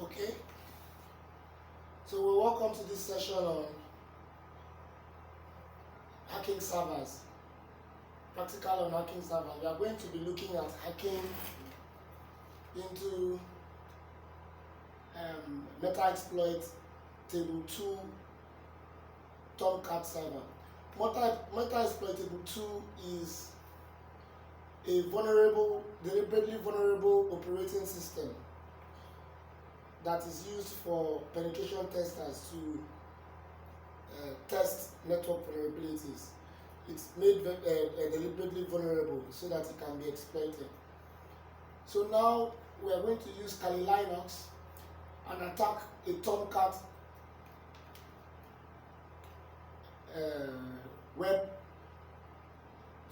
Okay, so we welcome to this session on hacking servers, practical on hacking servers. We are going to be looking at hacking into Metasploit Table 2 Tomcat server. Metasploit Table 2 is a deliberately vulnerable operating system that is used for penetration testers to test network vulnerabilities. It's made deliberately vulnerable so that it can be exploited. So now we are going to use Kali Linux and attack a Tomcat web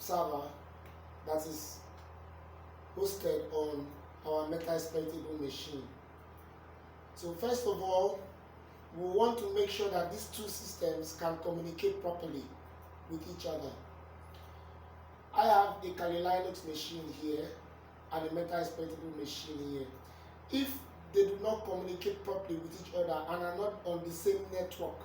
server that is hosted on our Metasploitable machine. So first of all, we want to make sure that these two systems can communicate properly with each other. I have a Kali Linux machine here and a Metasploitable machine here. If they do not communicate properly with each other and are not on the same network,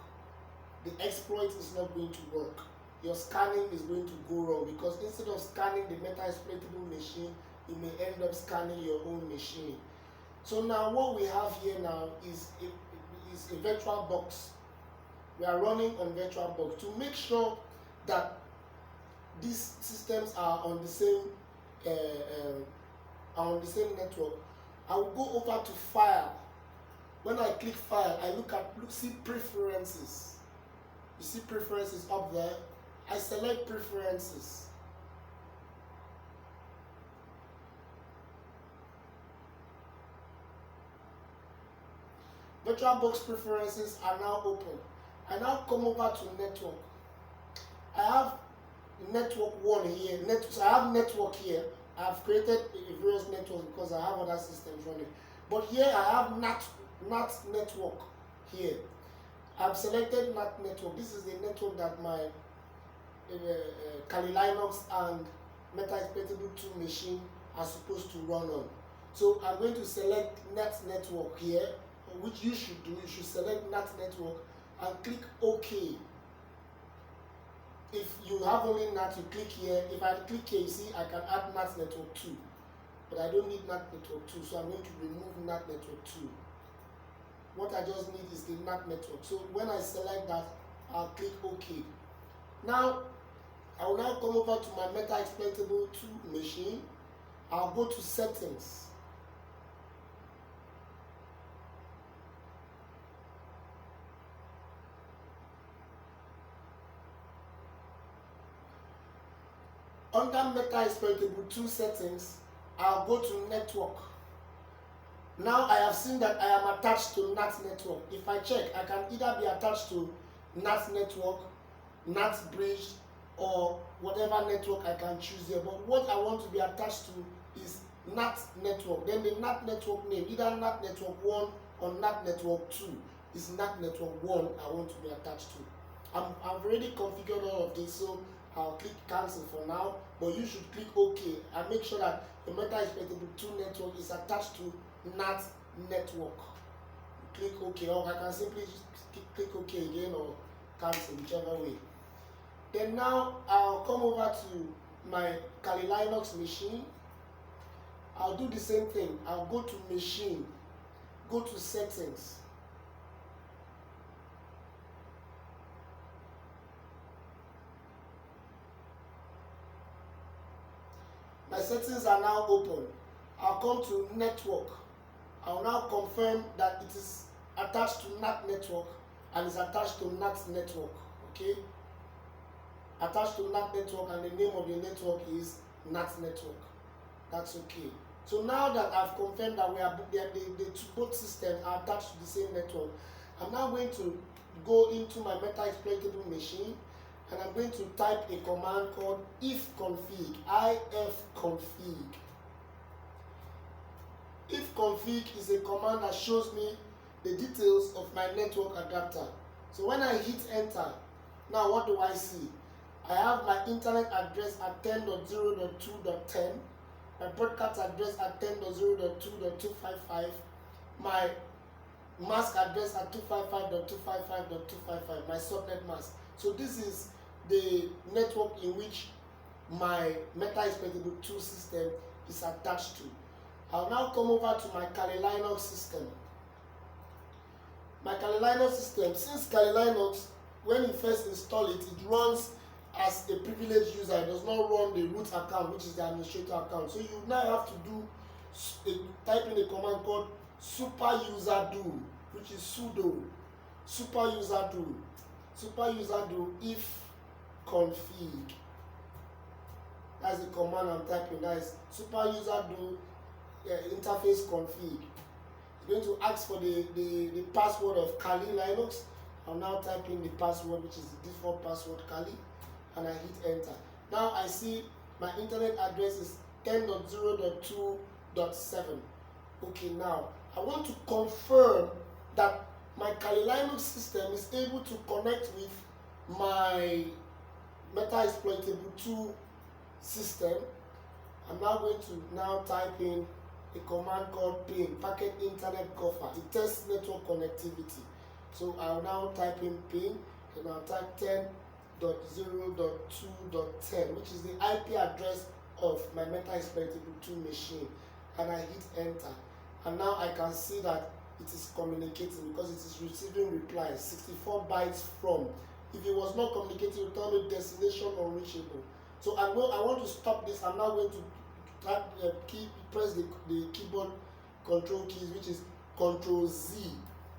the exploit is not going to work. Your scanning is going to go wrong because instead of scanning the Metasploitable machine, you may end up scanning your own machine. So now what we have here now is a VirtualBox. We are running on VirtualBox to make sure that these systems are on the same network. I will go over to File. When I click File, I see Preferences. You see Preferences up there. I select Preferences. VirtualBox preferences are now open. I now come over to network. I have network 1 here. So I have network here. I have created various networks because I have other systems running. But here I have NAT network here. I've selected NAT network. This is the network that my Kali Linux and Metasploitable 2 machine are supposed to run on. So I'm going to select NAT network here, which you should do. You should select NAT network and click OK. If you have only NAT, you click here. If I click here, you see I can add NAT network 2. But I don't need NAT network 2, so I'm going to remove NAT network 2. What I just need is the NAT network. So when I select that, I'll click OK. Now, I will now come over to my Metasploitable 2 machine. I'll go to Settings. Under Metasploitable 2 settings, I'll go to Network. Now I have seen that I am attached to NAT network. If I check, I can either be attached to NAT network, NAT bridge, or whatever network I can choose here. But what I want to be attached to is NAT network. Then the NAT network name, either NAT network 1 or NAT network 2, is NAT network 1 I want to be attached to. I've already configured all of this, so I'll click cancel for now, but you should click OK and make sure that the Metasploitable 2 network is attached to NAT network. Click OK, or I can simply click OK again or cancel, whichever way. Then now I'll come over to my Kali Linux machine. I'll do the same thing. I'll go to Machine, go to Settings. My settings are now open. I'll come to Network. I'll now confirm that it is attached to NAT network and is attached to NAT network. Okay? Attached to NAT network, and the name of the network is NAT network. That's okay. So now that I've confirmed that both systems are attached to the same network, I'm now going to go into my Metasploitable machine, and I'm going to type a command called ifconfig, ifconfig. Ifconfig is a command that shows me the details of my network adapter. So when I hit enter, now what do I see? I have my internet address at 10.0.2.10. my broadcast address at 10.0.2.255, my mask address at 255.255.255, my subnet mask. So this is the network in which my meta-exploitable 2 system is attached to. I'll now come over to my Kali Linux system. My Kali Linux system, since Kali Linux, when you first install it, it runs as a privileged user. It does not run the root account, which is the administrator account. So you now have to type in a command called superuserdo, which is sudo superuserdo if config. That's the command I'm typing. That is superuserdo interface config. It's going to ask for the password of Kali Linux. I'll now type in the password, which is the default password Kali, and I hit enter. Now I see my internet address is 10.0.2.7. Okay, now I want to confirm that my Kali Linux system is able to connect with my meta-exploitable 2 system. I'm now going to type in a command called PIN, Packet Internet Buffer. It tests network connectivity. So I'll now type in PIN, and I'll type 10.0.2.10, which is the IP address of my meta-exploitable 2 machine, and I hit enter. And now I can see that it is communicating because it is receiving replies, 64 bytes from. If it was not communicating, it will tell me destination unreachable. So I want to stop this. I'm now going to press the keyboard control keys, which is Control Z.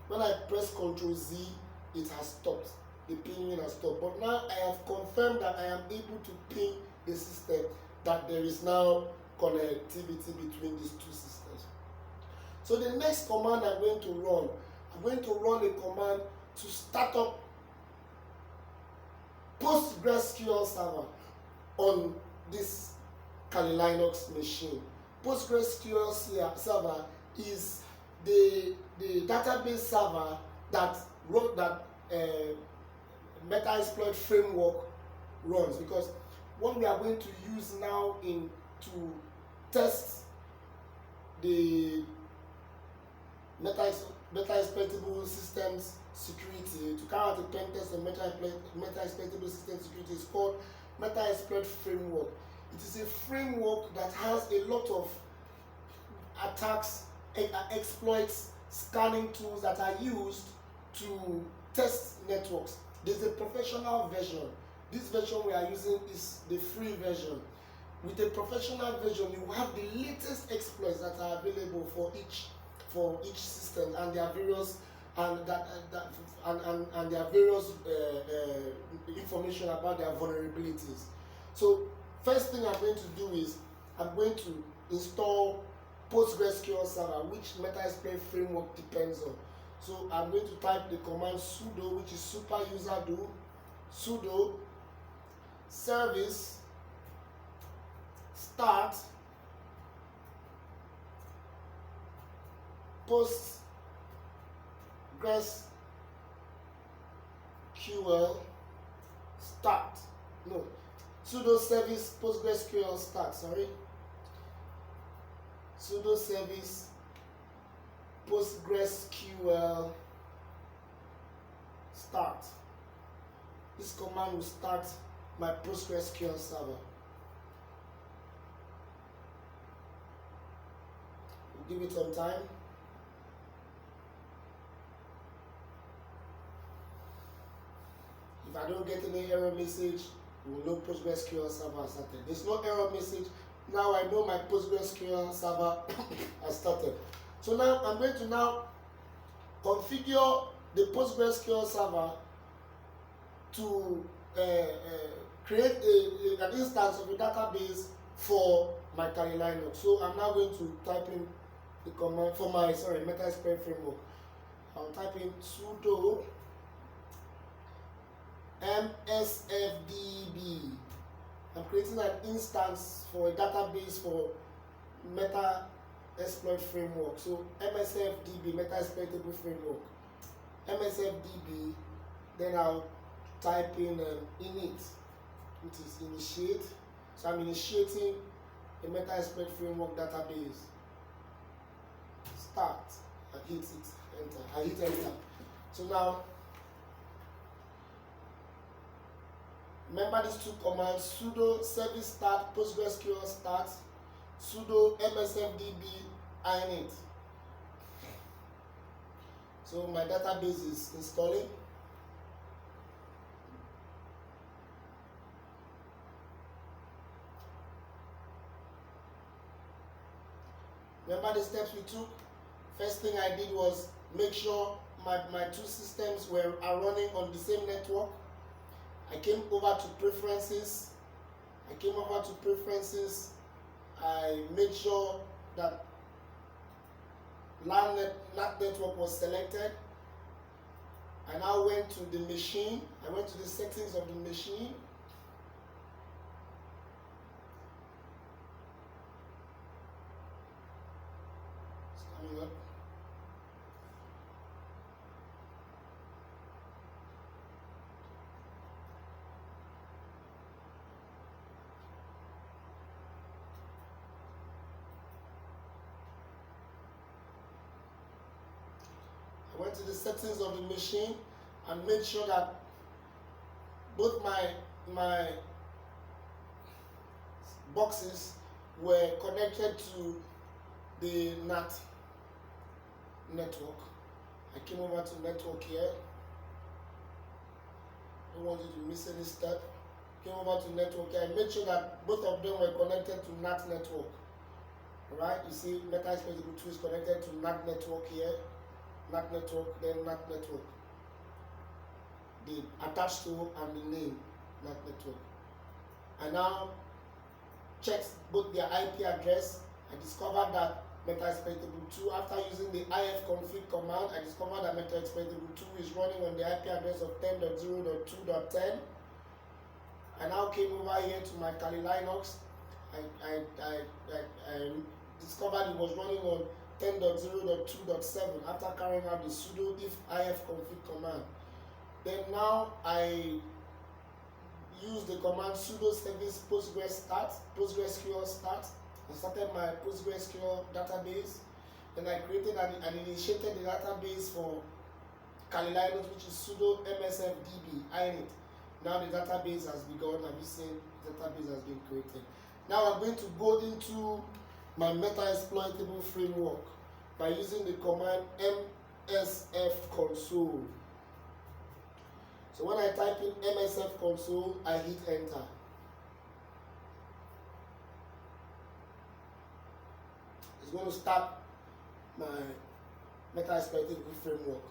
When I press Control Z, it has stopped. The pinging has stopped. But now I have confirmed that I am able to ping the system, that there is now connectivity between these 2 systems. So the next command I'm going to run a command to start up PostgreSQL server on this Kali Linux machine. PostgreSQL server is the database server that Metasploit framework runs, because what we are going to use now to test the meta-exploitable systems security, to carry out a pen test on meta-exploitable system security, is called Metasploit framework. It is a framework that has a lot of attacks, exploits, scanning tools that are used to test networks. There's a professional version. This version we are using is the free version. With a professional version, you have the latest exploits that are available for each system, and their various information about their vulnerabilities. So first thing I'm going to do is I'm going to install PostgreSQL server, which Metasploit framework depends on. So I'm going to type the command sudo, which is superuserdo, sudo service start PostgreSQL start. No, sudo service PostgreSQL start. Sudo service PostgreSQL start. This command will start my PostgreSQL server. We'll give it some time. If I don't get any error message, we'll know PostgreSQL server has started. There's no error message. Now I know my PostgreSQL server has started. So now I'm going to configure the PostgreSQL server to create an instance of a database for my Kali Linux. So I'm now going to type in the command for my Metasploit framework. I'll type in sudo msfdb. I'm creating an instance for a database for Metasploit framework. So msfdb, Metasploitable framework. msfdb, then I'll type in init, which is initiate. So I'm initiating a Metasploit framework database. Start. I hit it. Enter. I hit enter. So now, remember these two commands: sudo service start PostgreSQL start, sudo msfdb init. So my database is installing. Remember the steps we took? First thing I did was make sure my two systems are running on the same network. I came over to preferences. I made sure that NAT network was selected. I now went to the machine. I went to the settings of the machine. It's coming up. I went to the settings of the machine and made sure that both my boxes were connected to the NAT network. I came over to network here. Don't want you to miss any step. Came over to network here. I made sure that both of them were connected to NAT network. Alright, you see Metasploit 2 is connected to NAT network here. NAT network, then NAT network. The attached to and the name NAT network. I now checked both their IP address. I discovered that Metasploit 2, after using the ifconfig command, I discovered that Metasploit 2 is running on the IP address of 10.0.2.10. I now came over here to my Kali Linux. I discovered it was running on 10.0.2.7 after carrying out the sudo if ifconfig command. Then now I use the command sudo service PostgreSQL start. I started my PostgreSQL database. Then I created and initiated the database for Kali Linux, which is sudo msfdb init. Now the database has begun. Have you seen the database has been created? Now I'm going to go into my Metasploitable framework by using the command msf console. So when I type in msf console, I hit enter. It's going to start my Metasploitable framework.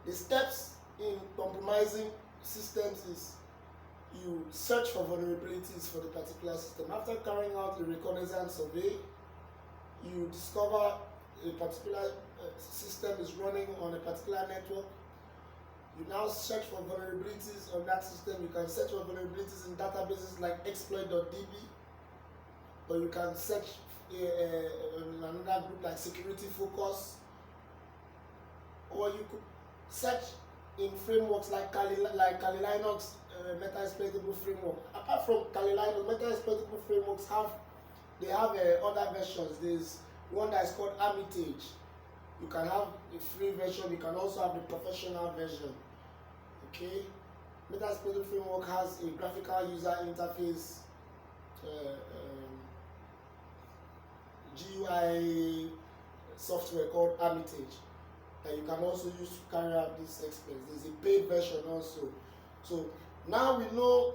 The steps in compromising systems is you search for vulnerabilities for the particular system. After carrying out a reconnaissance survey, you discover a particular system is running on a particular network. You now search for vulnerabilities on that system. You can search for vulnerabilities in databases like exploit.db, or you can search in another group like Security Focus, or you could search in frameworks like Kali Linux Metasploitable framework. Apart from Kali Linux, Metasploitable frameworks have other versions. There's one that is called Armitage. You can have a free version. You can also have the professional version. Okay, Metasploitable framework has a graphical user interface, GUI software called Armitage that you can also use to carry out these exploits. There's a paid version also. So now we know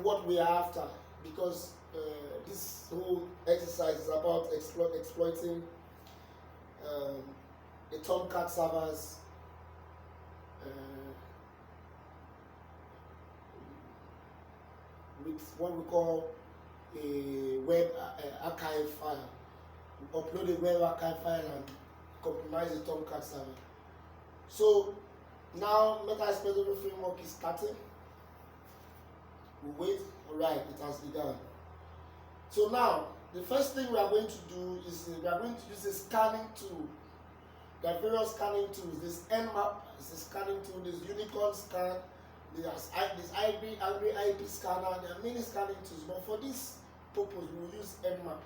what we are after, because this whole exercise is about exploiting the Tomcat servers, with what we call a web archive file. We upload a web archive file and compromise the Tomcat server. So now Metasploitable framework is starting. We wait. Alright, it has begun. So now the first thing we are going to do is we are going to use a scanning tool. There are various scanning tools. This Nmap is a scanning tool. This Unicorn Scan, There's this Angry IP scanner. There are many scanning tools, but for this purpose, we will use Nmap.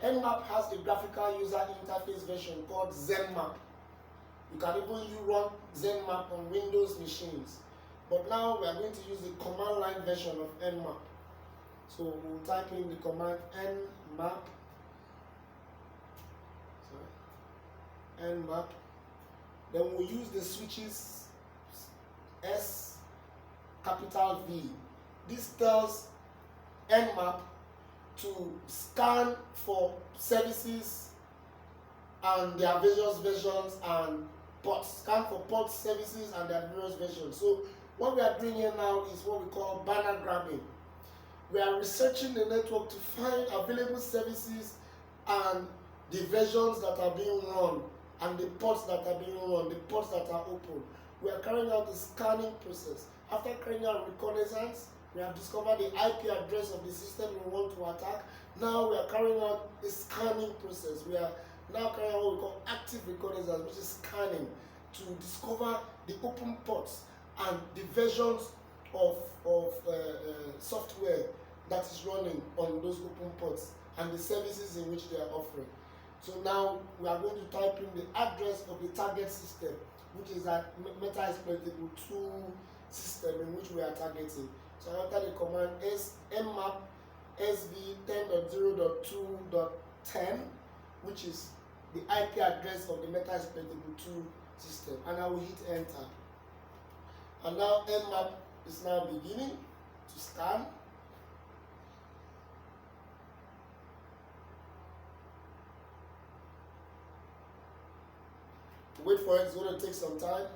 Nmap has a graphical user interface version called ZenMap. You can even run ZenMap on Windows machines. But now we are going to use the command line version of Nmap. So we'll type in the command Nmap. Nmap. Then we'll use the switches S capital V. This tells Nmap to scan for services and their various versions and ports. Scan for port services and their various versions. So what we are doing here now is what we call banner grabbing. We are researching the network to find available services and the versions that are being run and the ports that are being run, the ports that are open. We are carrying out the scanning process. After carrying out reconnaissance, we have discovered the IP address of the system we want to attack. Now we are carrying out the scanning process. We are now carrying out what we call active reconnaissance, which is scanning to discover the open ports and the versions of software that is running on those open ports and the services in which they are offering. So now we are going to type in the address of the target system, which is a Metasploitable 2 system in which we are targeting. So after the command nmap sv 10.0.2.10, which is the IP address of the Metasploitable 2 system, and I will hit enter. And now nmap is now beginning to scan. Wait for it, it's going to take some time.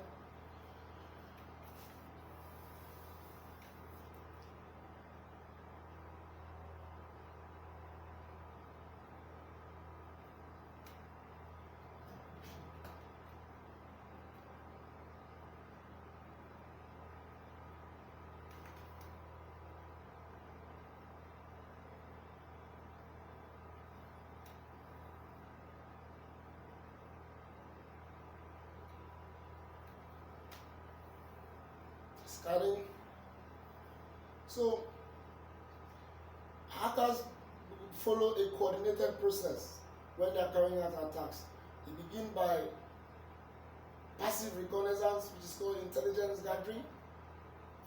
Scanning. So hackers follow a coordinated process when they are carrying out attacks. They begin by passive reconnaissance, which is called intelligence gathering.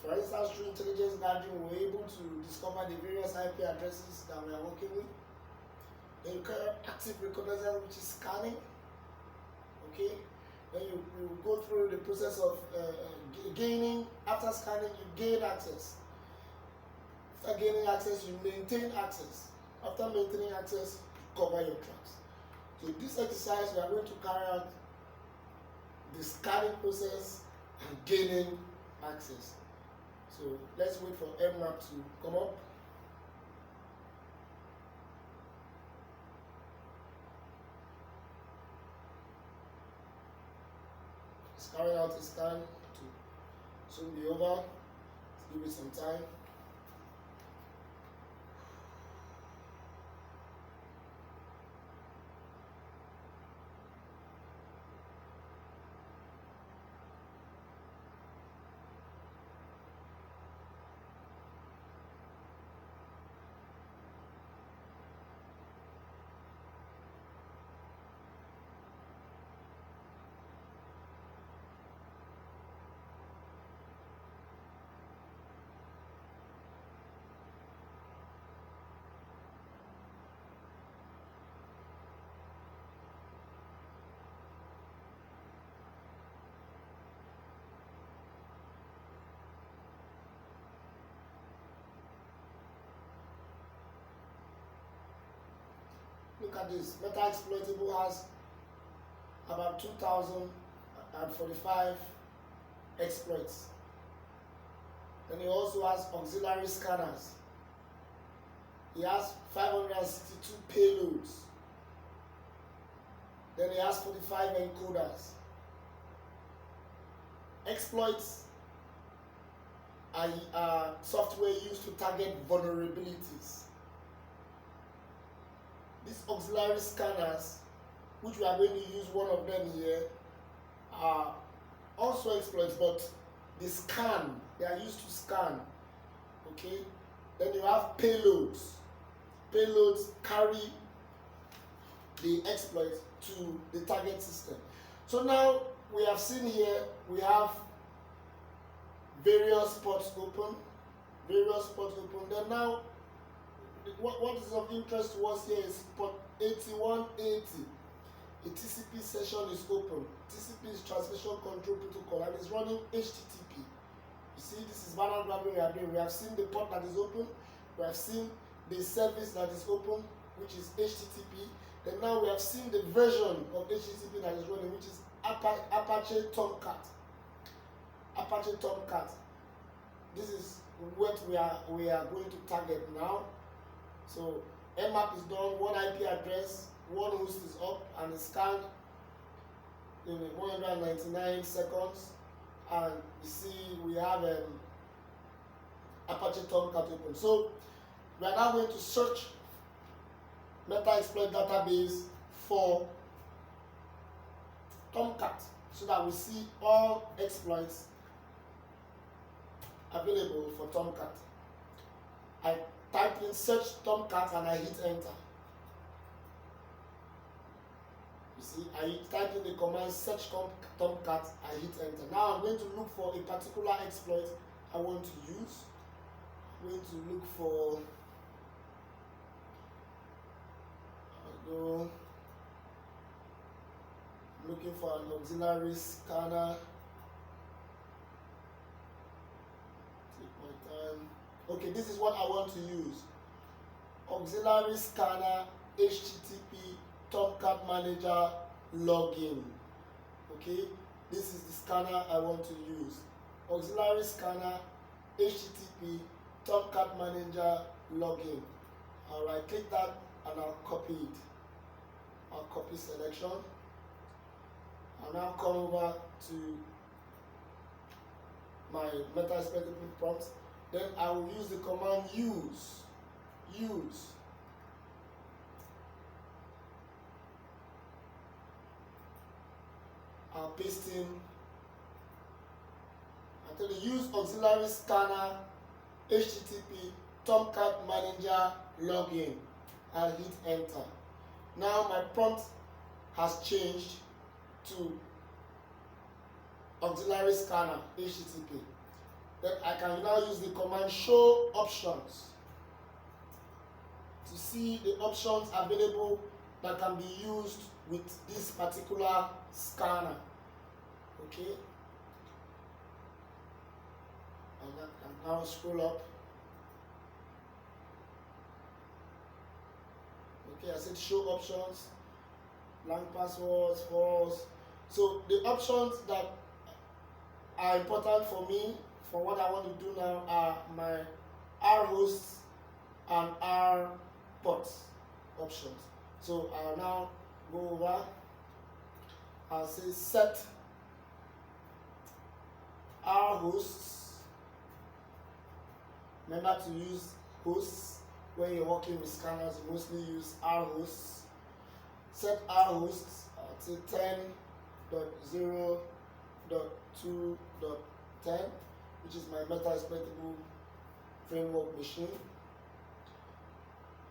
For instance, through intelligence gathering, we were able to discover the various IP addresses that we are working with. Then you carry out active reconnaissance, which is scanning. Okay. Then you go through the process of gaining. After scanning, you gain access. After gaining access, you maintain access. After maintaining access, you cover your tracks. So this exercise, we are going to carry out the scanning process and gaining access. So let's wait for Nmap to come up. It's carrying out a scan to soon be over. Let's give it some time. Look at this. Metasploitable has about 2,045 exploits. Then he also has auxiliary scanners. He has 562 payloads. Then he has 45 encoders. Exploits are software used to target vulnerabilities. These auxiliary scanners, which we are going to use one of them here, are also exploits, but they scan They are used to scan. Okay. Then you have payloads. Payloads carry the exploit to the target system. So now we have seen here, we have various ports open. Then now, what is of interest to us here is port 8180. A TCP session is open. TCP is Transmission Control Protocol, and it's running HTTP. You see, this is banner grabbing we are doing. We have seen the port that is open. We have seen the service that is open, which is HTTP. Then now we have seen the version of HTTP that is running, which is Apache Tomcat. Apache Tomcat. This is what we are going to target now. So Nmap is done, one IP address, one host is up and it's scanned in 199 seconds. And you see we have Apache Tomcat open. So we are now going to search Metaxploit database for Tomcat so that we see all exploits available for Tomcat. I type in search Tomcat and I hit enter. You see, I type in the command search Tomcat, I hit enter. Now I'm going to look for a particular exploit I want to use. I'm going to look for I'm looking for an auxiliary scanner. Take my time. Okay, this is what I want to use. Auxiliary scanner, HTTP, Tomcat Manager, login. Okay, this is the scanner I want to use. Auxiliary scanner, HTTP, Tomcat Manager, login. I'll right click that and I'll copy it. I'll copy selection. I'll now come over to my Metaxploit prompt. Then I will use the command use. I'll paste in. I tell you use auxiliary scanner, HTTP, Tomcat Manager, login. I'll hit enter. Now my prompt has changed to auxiliary scanner, HTTP. Then I can now use the command show options to see the options available that can be used with this particular scanner. Okay. And I can now scroll up. Okay, I said show options, blank passwords, false. So the options that are important for me, for what I want to do now, are my R hosts and R ports options. So I'll now go over, I'll say set R hosts. Remember to use hosts. When you're working with scanners, you mostly use R hosts. Set R hosts to 10.0.2.10, which is my Metaxploitable framework machine.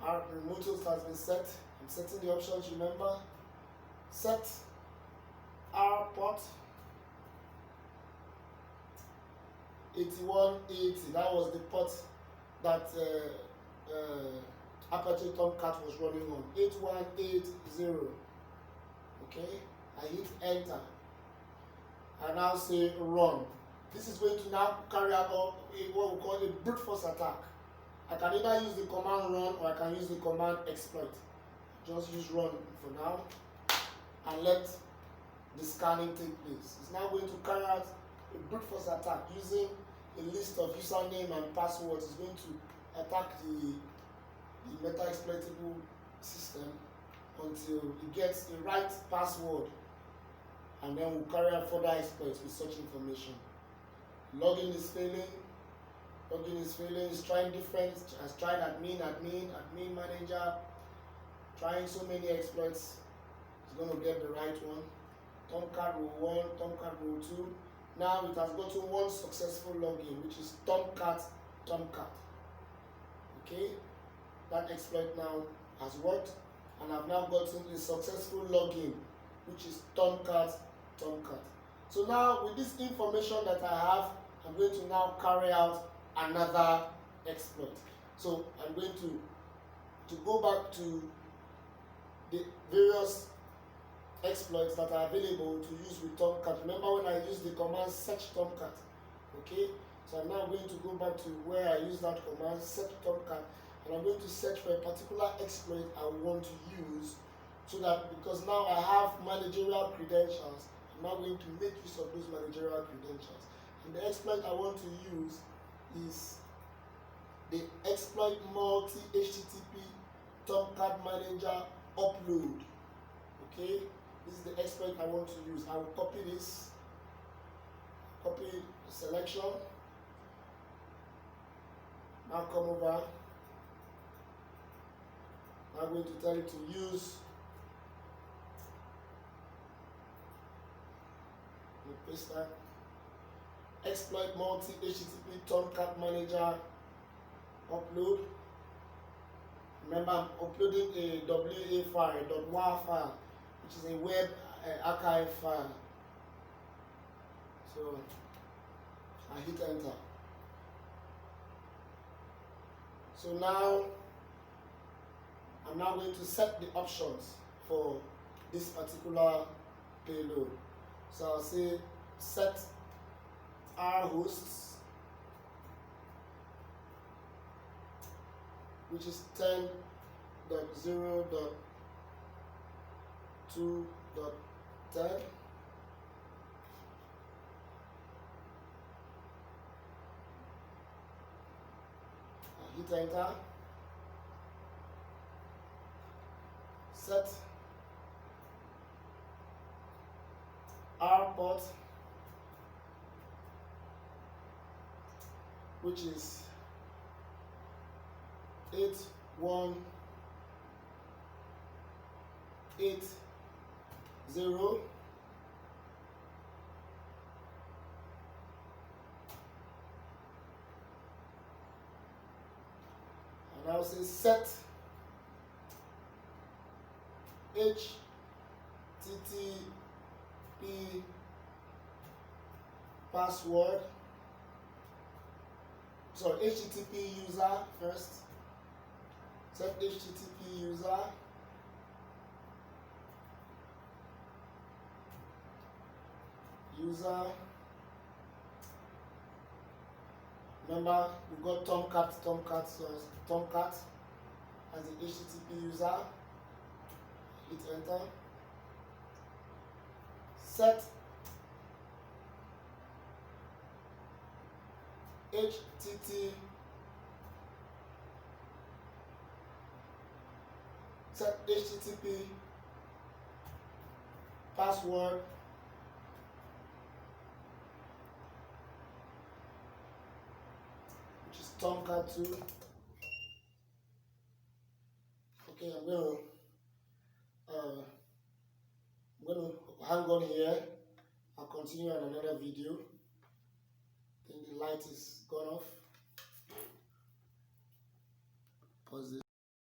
Our remote host has been set. I'm setting the options, remember. Set R port 8180. That was the port that Apache Tomcat was running on. 8180. Okay, I hit enter. I now say run. This is going to now carry out what we call a brute force attack. I can either use the command run or I can use the command exploit. Just use run for now and let the scanning take place. It's now going to carry out a brute force attack using a list of username and passwords. It's going to attack the Metaxploitable system until it gets the right password, and then we'll carry out further exploits with such information. Login is failing. It's trying different. Has tried admin manager, trying so many exploits. It's going to get the right one. Tomcat row 1, Tomcat row 2. Now it has gotten one successful login, which is Tomcat. Okay, that exploit now has worked, and I've now gotten a successful login, which is Tomcat. So now with this information that I have, I'm going to now carry out another exploit. So I'm going to go back to the various exploits that are available to use with Tomcat. Remember when I used the command search Tomcat? Okay, so I'm now going to go back to where I used that command search Tomcat, and I'm going to search for a particular exploit I want to use, so that because now I have managerial credentials, I'm now going to make use of those managerial credentials. And the exploit I want to use is the exploit multi HTTP Tomcat manager upload. Okay, this is the exploit I want to use. I will copy this, copy the selection. Now come over. I'm going to tell you to use. Paste that. Exploit multi HTTP Tomcat manager upload. Remember, I'm uploading a WA file, a .war file, which is a web archive file. So I hit enter. So now I'm now going to set the options for this particular payload. So I'll say set R hosts, which is 10.0.2.10. Hit enter. Set R port, which is 8180. And I'll say set HTTP password. Sorry, HTTP user first. Set HTTP user. Remember, we got Tomcat, so Tomcat as the HTTP user. Hit enter. Set HTTP password, which is Tomcat 2. Okay, I'm going to hang on here. I'll continue on another video. I think the light is gone off. Pause this.